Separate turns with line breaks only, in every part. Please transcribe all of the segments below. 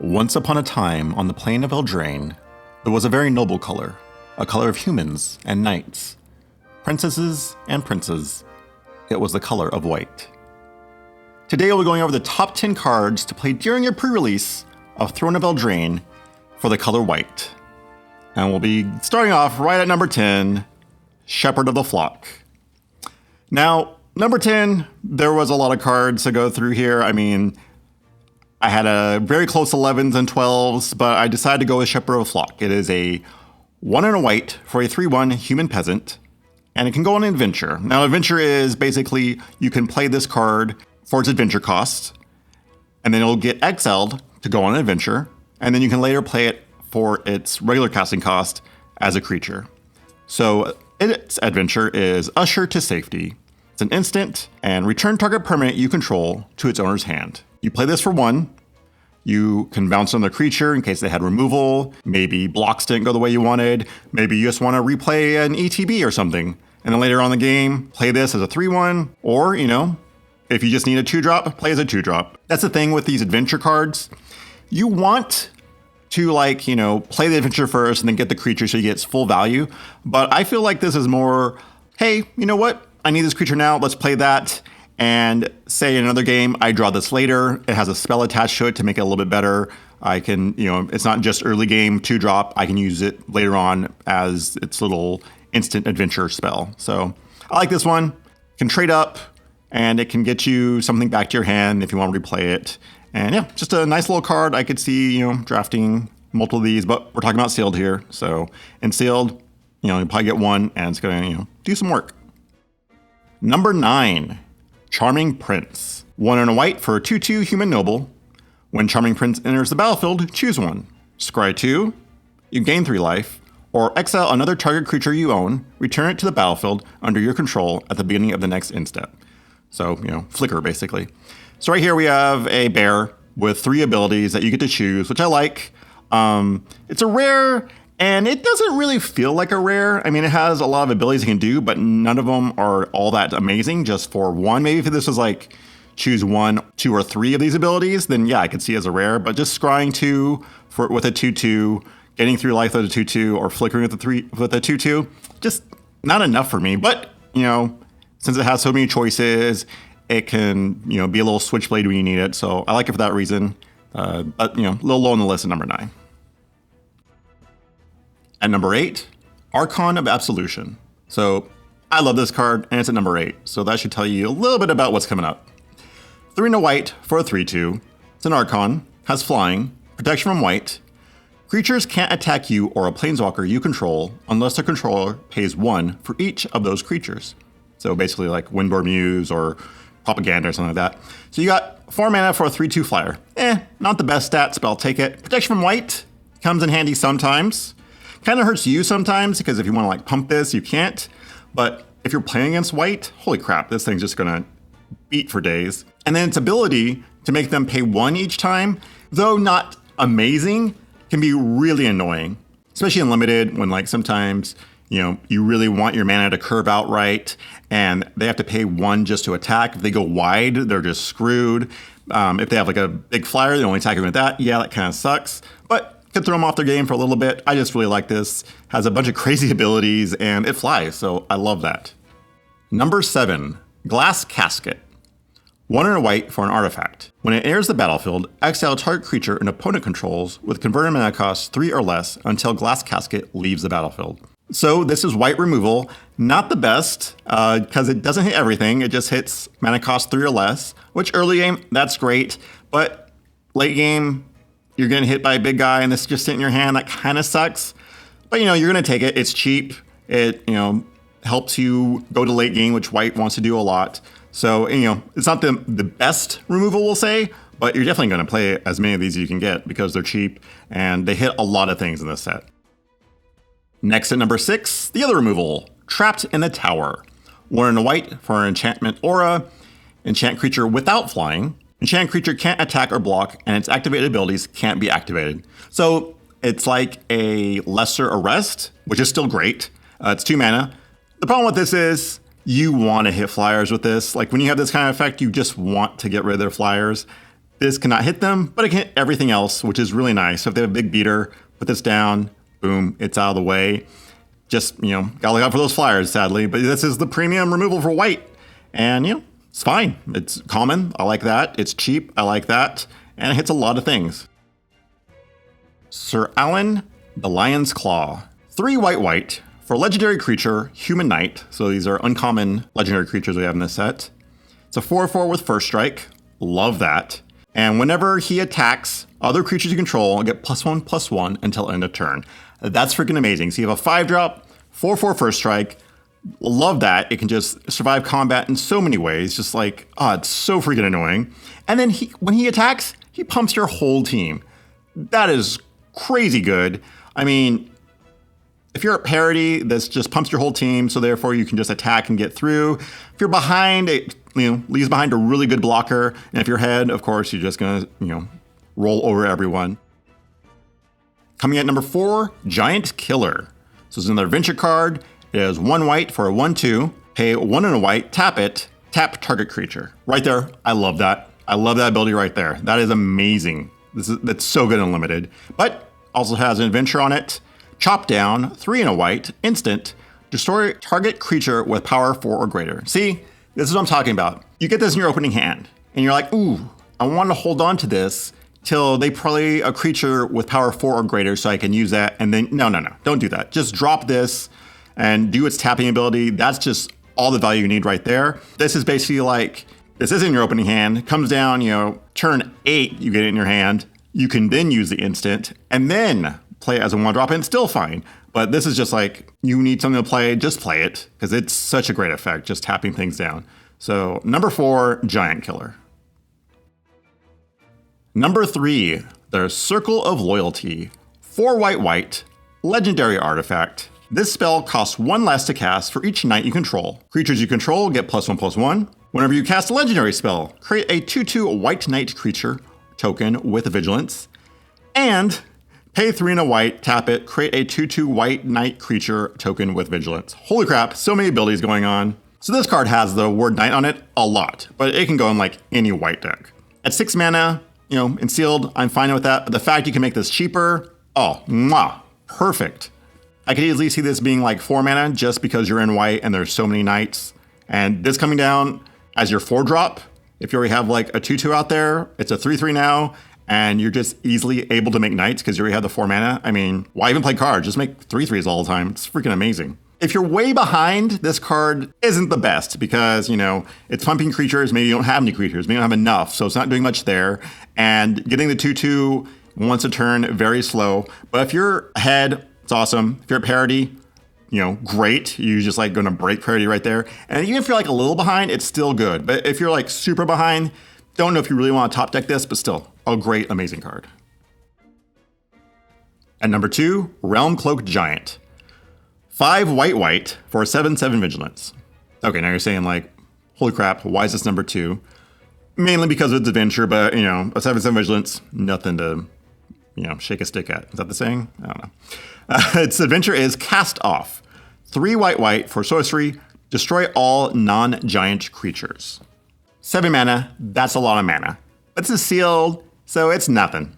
Once upon a time, on the plain of Eldraine, there was a very noble color, a color of humans and knights, princesses and princes. It was the color of white. Today we'll be going over the top 10 cards to play during your pre-release of Throne of Eldraine for the color white. And we'll be starting off right at number 10, Shepherd of the Flock. Now, number 10, there was a lot of cards to go through here. I mean, I had a very close 11s and 12s, but I decided to go with Shepherd of the Flock. It is a 1 and a white for a 3/1 human peasant, and it can go on an adventure. Now, adventure is basically you can play this card for its adventure cost, and then it'll get exiled to go on an adventure, and then you can later play it for its regular casting cost as a creature. So its adventure is Usher to Safety. It's an instant, and return target permanent you control to its owner's hand. You play this for 1. You can bounce on the creature in case they had removal. Maybe blocks didn't go the way you wanted. Maybe you just want to replay an ETB or something. And then later on in the game, play this as a 3/1. Or, if you just need a 2-drop, play as a 2-drop. That's the thing with these adventure cards. You want to play the adventure first and then get the creature so you get its full value. But I feel like this is more, hey, you know what? I need this creature now. Let's play that. And say in another game, I draw this later. It has a spell attached to it to make it a little bit better. I can, it's not just early game 2-drop. I can use it later on as its little instant adventure spell. So I like this one. Can trade up and it can get you something back to your hand if you want to replay it. And yeah, just a nice little card. I could see, drafting multiple of these, but we're talking about sealed here. So in sealed, you'll probably get one and it's going to, do some work. Number 9. Charming Prince. 1 and a white for a 2/2 human noble. When Charming Prince enters the battlefield, choose one. Scry 2, you gain 3 life, or exile another target creature you own, return it to the battlefield under your control at the beginning of the next end step. So, flicker basically. So right here we have a bear with 3 abilities that you get to choose, which I like. It's a rare, and it doesn't really feel like a rare. I mean, it has a lot of abilities it can do, but none of them are all that amazing just for 1. Maybe if this was like choose 1, 2, or 3 of these abilities, then yeah, I could see it as a rare, but just scrying 2 with a 2/2, getting 3 life with a 2/2, or flickering with a 2/2, just not enough for me. But, since it has so many choices, it can, be a little switchblade when you need it. So I like it for that reason. But, a little low on the list at number 9. At number 8, Arkhan of Absolution. So I love this card, and it's at number 8. So that should tell you a little bit about what's coming up. 3 and a white for a 3/2. It's an Archon, has flying, protection from white. Creatures can't attack you or a planeswalker you control unless the controller pays 1 for each of those creatures. So basically like Windborn Muse or Propaganda or something like that. So you got 4 mana for a 3/2 flyer. Not the best stats, but I'll take it. Protection from white comes in handy sometimes. Kind of hurts you sometimes because if you want to pump this, you can't. But if you're playing against white, holy crap, this thing's just going to beat for days. And then its ability to make them pay 1 each time, though not amazing, can be really annoying, especially in limited when sometimes, you really want your mana to curve out right and they have to pay 1 just to attack. If they go wide, they're just screwed. If they have a big flyer, they only attack with that. Yeah, that kind of sucks. But could throw them off their game for a little bit. I just really like this. Has a bunch of crazy abilities and it flies, so I love that. Number 7, Glass Casket. 1 and a white for an artifact. When it enters the battlefield, exile target creature an opponent controls with converted mana cost 3 or less until Glass Casket leaves the battlefield. So this is white removal. Not the best, because it doesn't hit everything. It just hits mana cost 3 or less, which early game, that's great. But late game, you're getting hit by a big guy and this is just sitting in your hand. That kind of sucks. But, you're going to take it. It's cheap. It, helps you go to late game, which white wants to do a lot. So, it's not the best removal, we'll say, but you're definitely going to play as many of these as you can get because they're cheap and they hit a lot of things in this set. Next at number 6, the other removal, Trapped in the Tower. 1 and a white for an enchantment aura. Enchant creature without flying. Enchant creature can't attack or block, and its activated abilities can't be activated. So it's like a lesser arrest, which is still great. It's 2 mana. The problem with this is you want to hit flyers with this. When you have this kind of effect, you just want to get rid of their flyers. This cannot hit them, but it can hit everything else, which is really nice. So if they have a big beater, put this down, boom, it's out of the way. Just, gotta look out for those flyers, sadly. But this is the premium removal for white. And, it's fine. It's common. I like that. It's cheap. I like that. And it hits a lot of things. Sir Alan, the Lion's Claw. 3 white for legendary creature, human knight. So these are uncommon legendary creatures we have in this set. It's a 4/4 with first strike. Love that. And whenever he attacks other creatures you control, get +1/+1 until end of turn. That's freaking amazing. So you have a 5-drop, 4/4 first strike. Love that. It can just survive combat in so many ways. Just like, it's so freaking annoying. And then when he attacks, he pumps your whole team. That is crazy good. I mean, if you're at parity, this just pumps your whole team, so therefore you can just attack and get through. If you're behind, it leaves behind a really good blocker. And if you're ahead, of course, you're just gonna, roll over everyone. Coming at number 4, Giant Killer. So it's another adventure card. It is 1 white for a 1/2. Pay 1 and a white, tap it, tap target creature. Right there, I love that. I love that ability right there. That is amazing. That's so good and limited. But also has an adventure on it. Chop down, 3 and a white, instant. Destroy target creature with power 4 or greater. See, this is what I'm talking about. You get this in your opening hand, and you're like, ooh, I want to hold on to this till they play a creature with power 4 or greater so I can use that. And then, no, don't do that. Just drop this and do its tapping ability. That's just all the value you need right there. This is basically like, this is in your opening hand, comes down, turn 8, you get it in your hand. You can then use the instant and then play it as a 1-drop and it's still fine. But this is just like, you need something to play, just play it, because it's such a great effect, just tapping things down. So number 4, Giant Killer. Number 3, the Circle of Loyalty. 4 white, legendary artifact. This spell costs 1 less to cast for each knight you control. Creatures you control get +1/+1. Whenever you cast a legendary spell, create a 2/2 white knight creature token with vigilance. And pay 3 and a white, tap it, create a 2/2 white knight creature token with vigilance. Holy crap, so many abilities going on. So this card has the word knight on it a lot, but it can go in like any white deck. At 6 mana, in sealed, I'm fine with that. But the fact you can make this cheaper, perfect. I could easily see this being like 4 mana just because you're in white and there's so many knights. And this coming down as your 4-drop, if you already have like a 2/2 out there, it's a 3/3 now. And you're just easily able to make knights because you already have the 4 mana. I mean, why even play cards? Just make 3/3s all the time. It's freaking amazing. If you're way behind, this card isn't the best because, it's pumping creatures. Maybe you don't have any creatures. Maybe you don't have enough, so it's not doing much there. And getting the 2/2 once a turn, very slow. But if you're ahead, it's awesome. If you're at parity, great. You're just like going to break parity right there. And even if you're like a little behind, it's still good. But if you're like super behind, don't know if you really want to top deck this, but still, a great, amazing card. At number 2, Realm Cloak Giant. 5 white for a 7/7 vigilance. Okay, now you're saying like, holy crap, why is this number 2? Mainly because of its adventure, but a 7/7 vigilance, nothing to, shake a stick at. Is that the saying? I don't know. Its adventure is Cast Off. 3 white for sorcery, destroy all non-giant creatures. 7 mana, that's a lot of mana. But it's sealed, so it's nothing.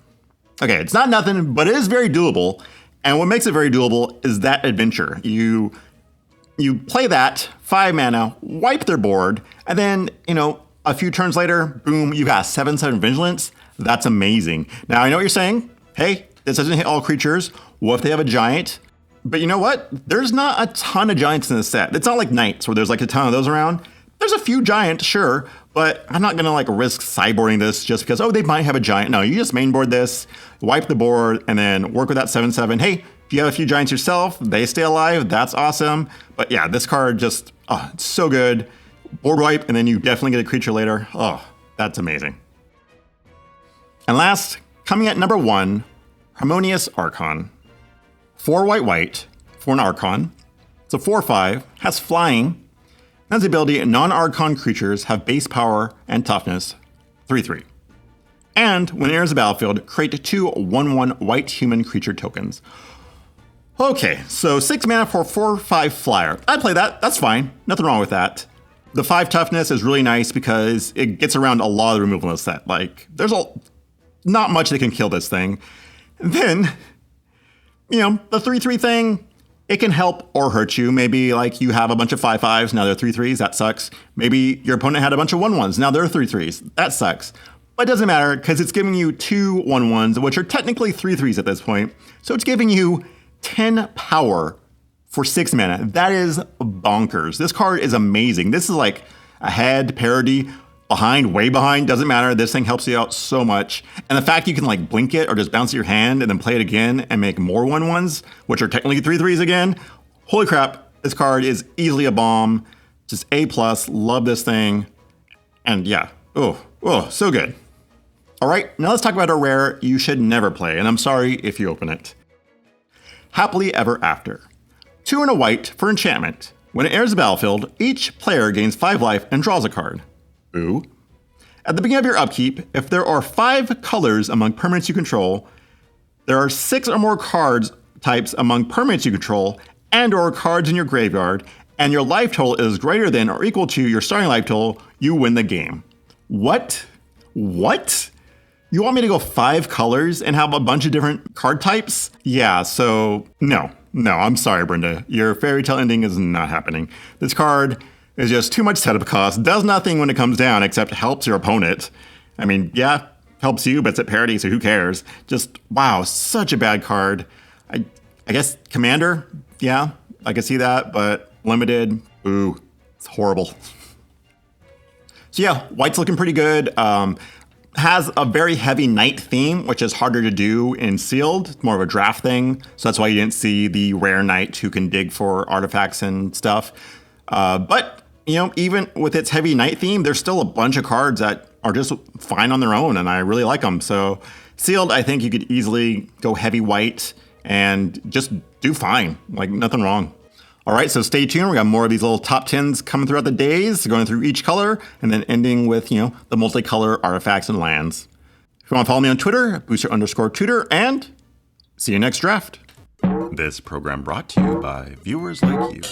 Okay, it's not nothing, but it is very doable. And what makes it very doable is that adventure. You play that, 5 mana, wipe their board, and then, a few turns later, boom, you got 7/7 vigilance. That's amazing. Now, I know what you're saying. Hey, this doesn't hit all creatures. What if they have a giant? But you know what? There's not a ton of giants in this set. It's not like knights where there's like a ton of those around. There's a few giants, sure, but I'm not gonna risk sideboarding this just because, they might have a giant. No, you just mainboard this, wipe the board, and then work with that 7/7. Hey, if you have a few giants yourself, they stay alive, that's awesome. But yeah, this card just, it's so good. Board wipe, and then you definitely get a creature later. Oh, that's amazing. And last, coming at number 1, Harmonious Archon. 4 white for an Archon. It's a 4/5, has flying. Has the ability, non-Archon creatures have base power and toughness, 3/3. And when it enters the battlefield, create 2 1/1 white human creature tokens. Okay, so 6 mana for 4/5 flyer. I'd play that, that's fine. Nothing wrong with that. The 5 toughness is really nice because it gets around a lot of the removal in the set. Like, there's not much that can kill this thing. And then, the 3/3 thing, it can help or hurt you. Maybe like you have a bunch of 5/5s, now they're 3/3s, that sucks. Maybe your opponent had a bunch of 1/1s, now they're 3/3s, that sucks. But it doesn't matter because it's giving you 2 1/1s, which are technically 3/3s at this point. So it's giving you 10 power for 6 mana. That is bonkers. This card is amazing. This is like ahead, parity, behind, way behind, doesn't matter. This thing helps you out so much. And the fact you can like blink it or just bounce your hand and then play it again and make more 1/1s, which are technically 3/3s again. Holy crap, this card is easily a bomb. Just A+, love this thing. And yeah, oh, so good. All right, now let's talk about a rare you should never play, and I'm sorry if you open it. Happily Ever After. 2 and a white for enchantment. When it enters the battlefield, each player gains 5 life and draws a card. Ooh. At the beginning of your upkeep, if there are 5 colors among permanents you control, there are 6 or more cards types among permanents you control and or cards in your graveyard, and your life total is greater than or equal to your starting life total, you win the game. What? You want me to go 5 colors and have a bunch of different card types? Yeah, so no, I'm sorry, Brenda. Your fairy tale ending is not happening. This card is just too much setup cost, does nothing when it comes down except helps your opponent. I mean, yeah, helps you, but it's at parity, so who cares? Just, wow, such a bad card. I guess Commander, yeah, I can see that, but limited, ooh, it's horrible. So yeah, white's looking pretty good. Has a very heavy night theme, which is harder to do in sealed. It's more of a draft thing. So that's why you didn't see the rare knight who can dig for artifacts and stuff. But, even with its heavy night theme, there's still a bunch of cards that are just fine on their own, and I really like them. So sealed, I think you could easily go heavy white and just do fine. Like, nothing wrong. All right, so stay tuned. We got more of these little top 10s coming throughout the days, going through each color, and then ending with, the multicolor artifacts and lands. If you want to follow me on Twitter, booster_tutor, and see you next draft. This program brought to you by viewers like you.